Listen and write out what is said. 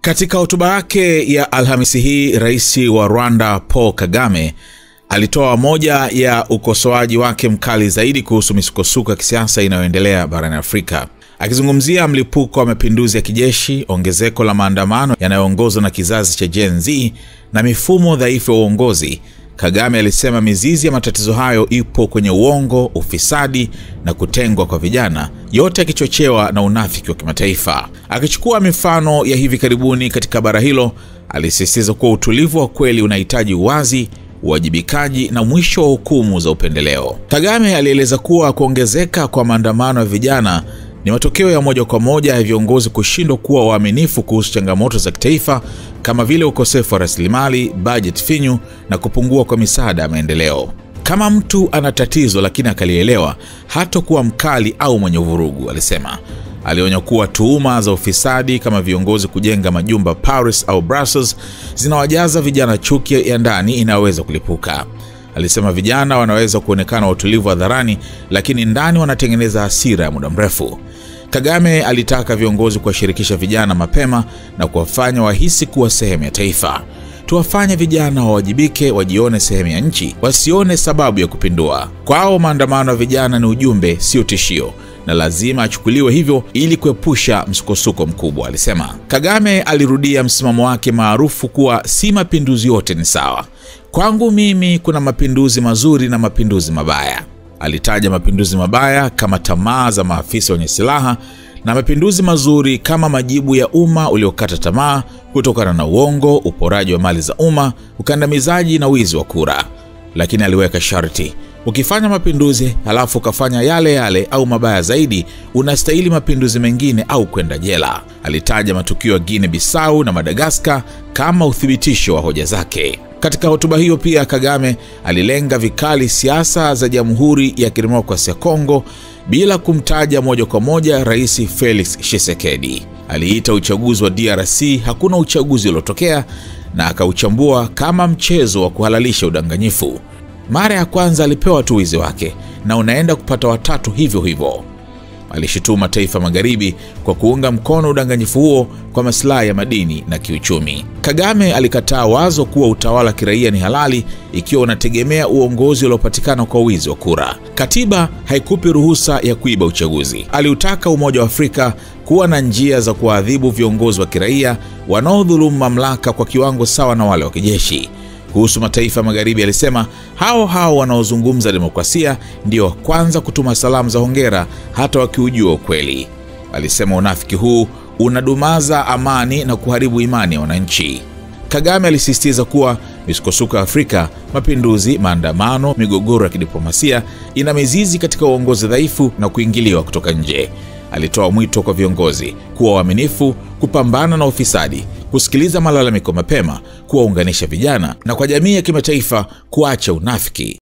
Katika hotuba yake ya Alhamisi hii, Rais wa Rwanda Paul Kagame alitoa moja ya ukosoaji wake mkali zaidi kuhusu misukosuko ya kisiasa inayoendelea barani Afrika. Akizungumzia mlipuko wa mapinduzi ya kijeshi, ongezeko la maandamano yanayoongozwa na kizazi cha Gen Z na mifumo dhaifu ya uongozi, Kagame alisema mizizi ya matatizo hayo ipo kwenye uongo, ufisadi na kutengwa kwa vijana, yote yakichochewa na unafiki wa kimataifa. Akichukua mifano ya hivi karibuni katika bara hilo, alisisitiza kuwa utulivu wa kweli unahitaji uwazi, uwajibikaji na mwisho wa hukumu za upendeleo. Kagame alieleza kuwa kuongezeka kwa maandamano ya vijana ni matokeo ya moja kwa moja ya viongozi kushindwa kuwa waaminifu kuhusu changamoto za kitaifa kama vile ukosefu wa rasilimali, budget finyu na kupungua kwa misaada ya maendeleo. Kama mtu ana tatizo lakini akalielewa, hatakuwa mkali au mwenye vurugu, alisema. Alionya kuwa tuhuma za ufisadi kama viongozi kujenga majumba Paris au Brussels zinawajaza vijana chuki ya ndani inaweza kulipuka. Alisema vijana wanaweza kuonekana watulivu hadharani, lakini ndani wanatengeneza hasira ya muda mrefu. Kagame alitaka viongozi kuwashirikisha vijana mapema na kuwafanya wahisi kuwa sehemu ya taifa. Tuwafanye vijana wawajibike, wajione sehemu ya nchi, wasione sababu ya kupindua. Kwao maandamano ya vijana ni ujumbe, sio tishio, na lazima achukuliwe hivyo ili kuepusha msukosuko mkubwa, alisema. Kagame alirudia msimamo wake maarufu kuwa si mapinduzi yote ni sawa. Kwangu mimi kuna mapinduzi mazuri na mapinduzi mabaya. Alitaja mapinduzi mabaya kama tamaa za maafisa wenye silaha na mapinduzi mazuri kama majibu ya umma uliokata tamaa kutokana na uongo, uporaji wa mali za umma, ukandamizaji na wizi wa kura. Lakini aliweka sharti: ukifanya mapinduzi halafu ukafanya yale yale au mabaya zaidi, unastahili mapinduzi mengine au kwenda jela. Alitaja matukio ya Guinea Bissau na Madagascar kama uthibitisho wa hoja zake. Katika hotuba hiyo pia Kagame alilenga vikali siasa za Jamhuri ya Kidemokrasia ya Kongo bila kumtaja moja kwa moja Rais Felix Tshisekedi. Aliita uchaguzi wa DRC hakuna uchaguzi uliotokea na akauchambua kama mchezo wa kuhalalisha udanganyifu. Mara ya kwanza alipewa tu wizi wake na unaenda kupata watatu hivyo hivyo. Alishutumu mataifa magharibi kwa kuunga mkono udanganyifu huo kwa maslahi ya madini na kiuchumi. Kagame alikataa wazo kuwa utawala kiraia ni halali ikiwa unategemea uongozi uliopatikana kwa wizi wa kura. Katiba haikupi ruhusa ya kuiba uchaguzi. Aliutaka Umoja wa Afrika kuwa na njia za kuadhibu viongozi wa kiraia wanaodhulumu mamlaka kwa kiwango sawa na wale wa kijeshi. Kuhusu mataifa magharibi alisema hao wanaozungumza demokrasia ndio kwanza kutuma salamu za hongera hata wakiujua ukweli. Alisema unafiki huu unadumaza amani na kuharibu imani ya wananchi. Kagame alisisitiza kuwa misukosuko ya Afrika, mapinduzi, maandamano, migogoro ya kidiplomasia ina mizizi katika uongozi dhaifu na kuingiliwa kutoka nje. Alitoa mwito kwa viongozi kuwa waaminifu, kupambana na ufisadi, kusikiliza malalamiko mapema, kuwaunganisha vijana na kwa jamii ya kimataifa kuacha unafiki.